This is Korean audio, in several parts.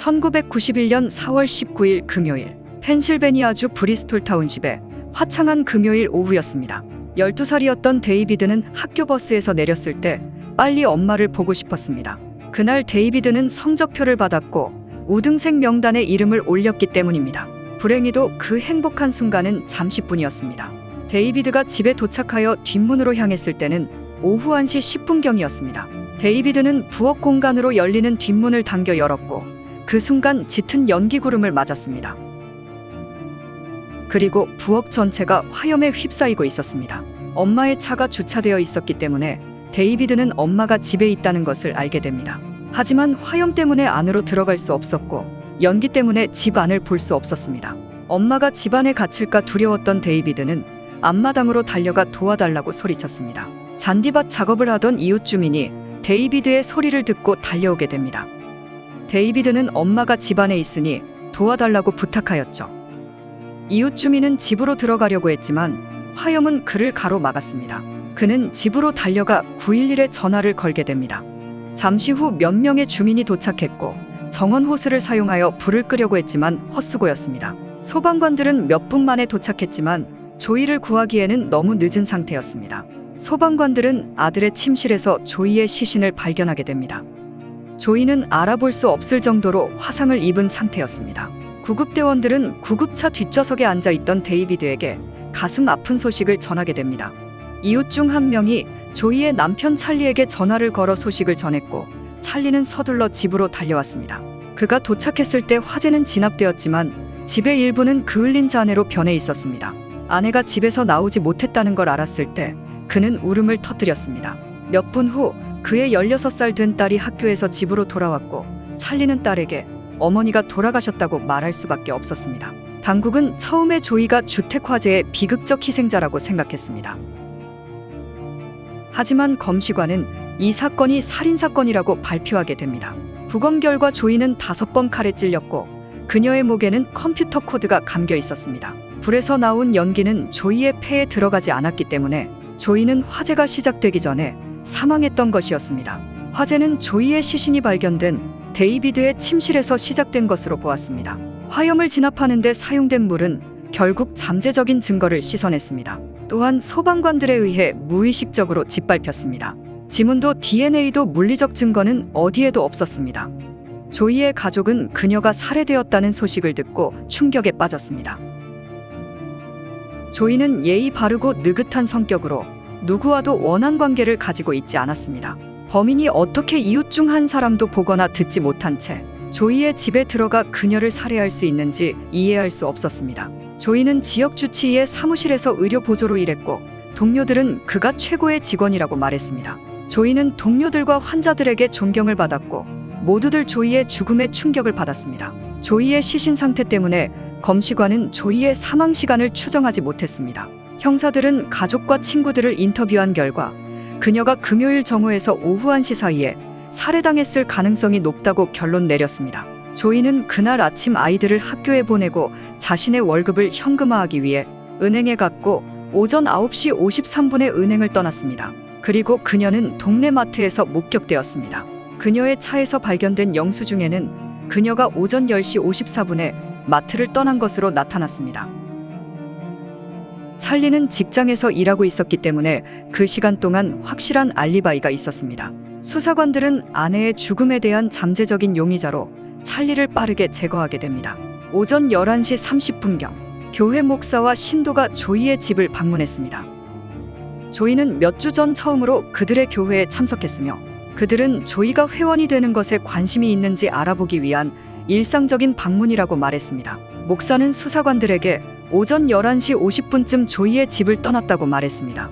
1991년 4월 19일 금요일, 펜실베니아주 브리스톨 타운십에 화창한 금요일 오후였습니다. 12살이었던 데이비드는 학교 버스에서 내렸을 때 빨리 엄마를 보고 싶었습니다. 그날 데이비드는 성적표를 받았고 우등생 명단에 이름을 올렸기 때문입니다. 불행히도 그 행복한 순간은 잠시뿐이었습니다. 데이비드가 집에 도착하여 뒷문으로 향했을 때는 오후 1시 10분경이었습니다. 데이비드는 부엌 공간으로 열리는 뒷문을 당겨 열었고 그 순간 짙은 연기 구름을 맞았습니다. 그리고 부엌 전체가 화염에 휩싸이고 있었습니다. 엄마의 차가 주차되어 있었기 때문에 데이비드는 엄마가 집에 있다는 것을 알게 됩니다. 하지만 화염 때문에 안으로 들어갈 수 없었고 연기 때문에 집 안을 볼 수 없었습니다. 엄마가 집 안에 갇힐까 두려웠던 데이비드는 앞마당으로 달려가 도와달라고 소리쳤습니다. 잔디밭 작업을 하던 이웃 주민이 데이비드의 소리를 듣고 달려오게 됩니다. 데이비드는 엄마가 집 안에 있으니 도와달라고 부탁하였죠. 이웃 주민은 집으로 들어가려고 했지만 화염은 그를 가로막았습니다. 그는 집으로 달려가 911에 전화를 걸게 됩니다. 잠시 후 몇 명의 주민이 도착했고 정원 호스를 사용하여 불을 끄려고 했지만 헛수고였습니다. 소방관들은 몇 분 만에 도착했지만 조이를 구하기에는 너무 늦은 상태였습니다. 소방관들은 아들의 침실에서 조이의 시신을 발견하게 됩니다. 조이는 알아볼 수 없을 정도로 화상을 입은 상태였습니다. 구급대원들은 구급차 뒷좌석에 앉아있던 데이비드에게 가슴 아픈 소식을 전하게 됩니다. 이웃 중 한 명이 조이의 남편 찰리에게 전화를 걸어 소식을 전했고 찰리는 서둘러 집으로 달려왔습니다. 그가 도착했을 때 화재는 진압되었지만 집의 일부는 그을린 잔해로 변해 있었습니다. 아내가 집에서 나오지 못했다는 걸 알았을 때 그는 울음을 터뜨렸습니다. 몇 분 후 그의 16살 된 딸이 학교에서 집으로 돌아왔고 찰리는 딸에게 어머니가 돌아가셨다고 말할 수밖에 없었습니다. 당국은 처음에 조이가 주택 화재의 비극적 희생자라고 생각했습니다. 하지만 검시관은 이 사건이 살인사건이라고 발표하게 됩니다. 부검 결과 조이는 5번 칼에 찔렸고 그녀의 목에는 컴퓨터 코드가 감겨 있었습니다. 불에서 나온 연기는 조이의 폐에 들어가지 않았기 때문에 조이는 화재가 시작되기 전에 사망했던 것이었습니다. 화재는 조이의 시신이 발견된 데이비드의 침실에서 시작된 것으로 보았습니다. 화염을 진압하는 데 사용된 물은 결국 잠재적인 증거를 씻어냈습니다. 또한 소방관들에 의해 무의식적으로 짓밟혔습니다. 지문도 DNA도 물리적 증거는 어디에도 없었습니다. 조이의 가족은 그녀가 살해되었다는 소식을 듣고 충격에 빠졌습니다. 조이는 예의 바르고 느긋한 성격으로 누구와도 원한 관계를 가지고 있지 않았습니다. 범인이 어떻게 이웃 중 한 사람도 보거나 듣지 못한 채 조이의 집에 들어가 그녀를 살해할 수 있는지 이해할 수 없었습니다. 조이는 지역 주치의의 사무실에서 의료 보조로 일했고 동료들은 그가 최고의 직원이라고 말했습니다. 조이는 동료들과 환자들에게 존경을 받았고 모두들 조이의 죽음에 충격을 받았습니다. 조이의 시신 상태 때문에 검시관은 조이의 사망 시간을 추정하지 못했습니다. 형사들은 가족과 친구들을 인터뷰한 결과 그녀가 금요일 정오에서 오후 1시 사이에 살해당했을 가능성이 높다고 결론 내렸습니다. 조이는 그날 아침 아이들을 학교에 보내고 자신의 월급을 현금화하기 위해 은행에 갔고 오전 9시 53분에 은행을 떠났습니다. 그리고 그녀는 동네 마트에서 목격되었습니다. 그녀의 차에서 발견된 영수증에는 그녀가 오전 10시 54분에 마트를 떠난 것으로 나타났습니다. 찰리는 직장에서 일하고 있었기 때문에 그 시간 동안 확실한 알리바이가 있었습니다. 수사관들은 아내의 죽음에 대한 잠재적인 용의자로 찰리를 빠르게 제거하게 됩니다. 오전 11시 30분경 교회 목사와 신도가 조이의 집을 방문했습니다. 조이는 몇 주 전 처음으로 그들의 교회에 참석했으며 그들은 조이가 회원이 되는 것에 관심이 있는지 알아보기 위한 일상적인 방문이라고 말했습니다. 목사는 수사관들에게 오전 11시 50분쯤 조이의 집을 떠났다고 말했습니다.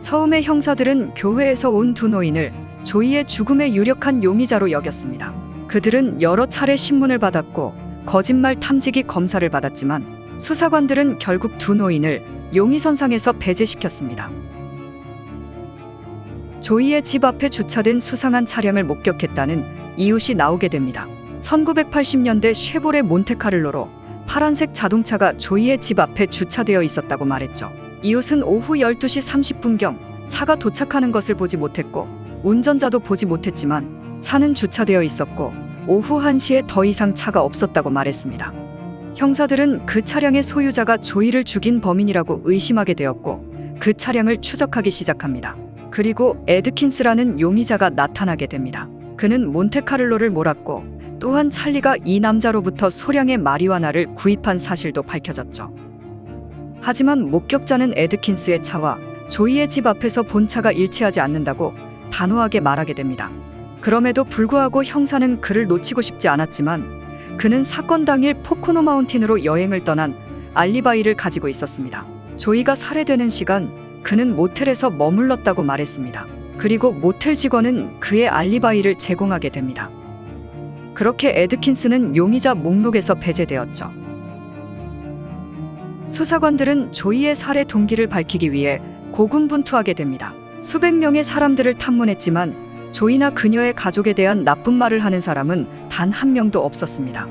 처음에 형사들은 교회에서 온 두 노인을 조이의 죽음의 유력한 용의자로 여겼습니다. 그들은 여러 차례 신문을 받았고 거짓말 탐지기 검사를 받았지만 수사관들은 결국 두 노인을 용의선상에서 배제시켰습니다. 조이의 집 앞에 주차된 수상한 차량을 목격했다는 이웃이 나오게 됩니다. 1980년대 쉐보레 몬테카를로로 파란색 자동차가 조이의 집 앞에 주차되어 있었다고 말했죠. 이웃은 오후 12시 30분경 차가 도착하는 것을 보지 못했고 운전자도 보지 못했지만 차는 주차되어 있었고 오후 1시에 더 이상 차가 없었다고 말했습니다. 형사들은 그 차량의 소유자가 조이를 죽인 범인이라고 의심하게 되었고 그 차량을 추적하기 시작합니다. 그리고 에드킨스라는 용의자가 나타나게 됩니다. 그는 몬테카를로를 몰았고 또한 찰리가 이 남자로부터 소량의 마리화나를 구입한 사실도 밝혀졌죠. 하지만 목격자는 에드킨스의 차와 조이의 집 앞에서 본 차가 일치하지 않는다고 단호하게 말하게 됩니다. 그럼에도 불구하고 형사는 그를 놓치고 싶지 않았지만 그는 사건 당일 포코노 마운틴으로 여행을 떠난 알리바이를 가지고 있었습니다. 조이가 살해되는 시간 그는 모텔에서 머물렀다고 말했습니다. 그리고 모텔 직원은 그의 알리바이를 제공하게 됩니다. 그렇게 에드킨스는 용의자 목록에서 배제되었죠. 수사관들은 조이의 살해 동기를 밝히기 위해 고군분투하게 됩니다. 수백 명의 사람들을 탐문했지만 조이나 그녀의 가족에 대한 나쁜 말을 하는 사람은 단 한 명도 없었습니다.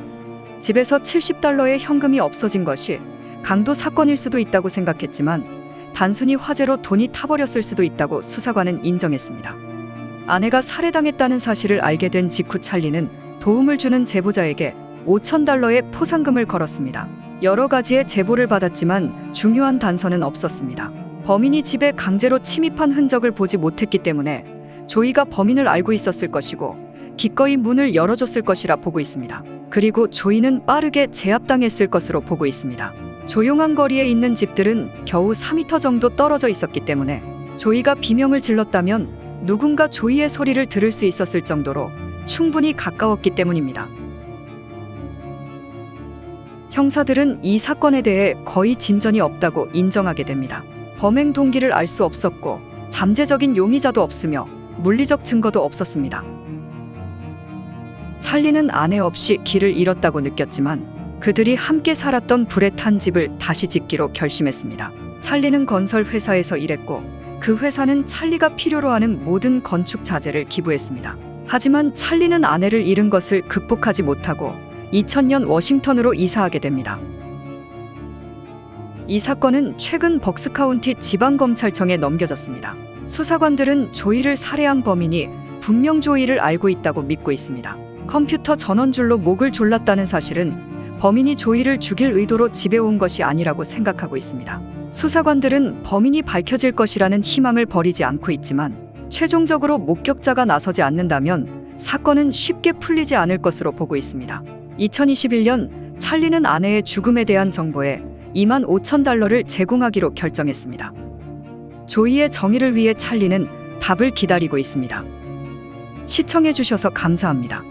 집에서 $70의 현금이 없어진 것이 강도 사건일 수도 있다고 생각했지만 단순히 화재로 돈이 타버렸을 수도 있다고 수사관은 인정했습니다. 아내가 살해당했다는 사실을 알게 된 직후 찰리는 도움을 주는 제보자에게 $5,000의 포상금을 걸었습니다. 여러 가지의 제보를 받았지만 중요한 단서는 없었습니다. 범인이 집에 강제로 침입한 흔적을 보지 못했기 때문에 조이가 범인을 알고 있었을 것이고 기꺼이 문을 열어줬을 것이라 보고 있습니다. 그리고 조이는 빠르게 제압당했을 것으로 보고 있습니다. 조용한 거리에 있는 집들은 겨우 4m 정도 떨어져 있었기 때문에 조이가 비명을 질렀다면 누군가 조이의 소리를 들을 수 있었을 정도로 충분히 가까웠기 때문입니다. 형사들은 이 사건에 대해 거의 진전이 없다고 인정하게 됩니다. 범행 동기를 알 수 없었고 잠재적인 용의자도 없으며 물리적 증거도 없었습니다. 찰리는 아내 없이 길을 잃었다고 느꼈지만 그들이 함께 살았던 불에 탄 집을 다시 짓기로 결심했습니다. 찰리는 건설 회사에서 일했고 그 회사는 찰리가 필요로 하는 모든 건축 자재를 기부했습니다. 하지만 찰리는 아내를 잃은 것을 극복하지 못하고 2000년 워싱턴으로 이사하게 됩니다. 이 사건은 최근 벅스카운티 지방검찰청에 넘겨졌습니다. 수사관들은 조이를 살해한 범인이 분명 조이를 알고 있다고 믿고 있습니다. 컴퓨터 전원줄로 목을 졸랐다는 사실은 범인이 조이를 죽일 의도로 집에 온 것이 아니라고 생각하고 있습니다. 수사관들은 범인이 밝혀질 것이라는 희망을 버리지 않고 있지만 최종적으로 목격자가 나서지 않는다면 사건은 쉽게 풀리지 않을 것으로 보고 있습니다. 2021년 찰리는 아내의 죽음에 대한 정보에 $25,000를 제공하기로 결정했습니다. 조이의 정의를 위해 찰리는 답을 기다리고 있습니다. 시청해 주셔서 감사합니다.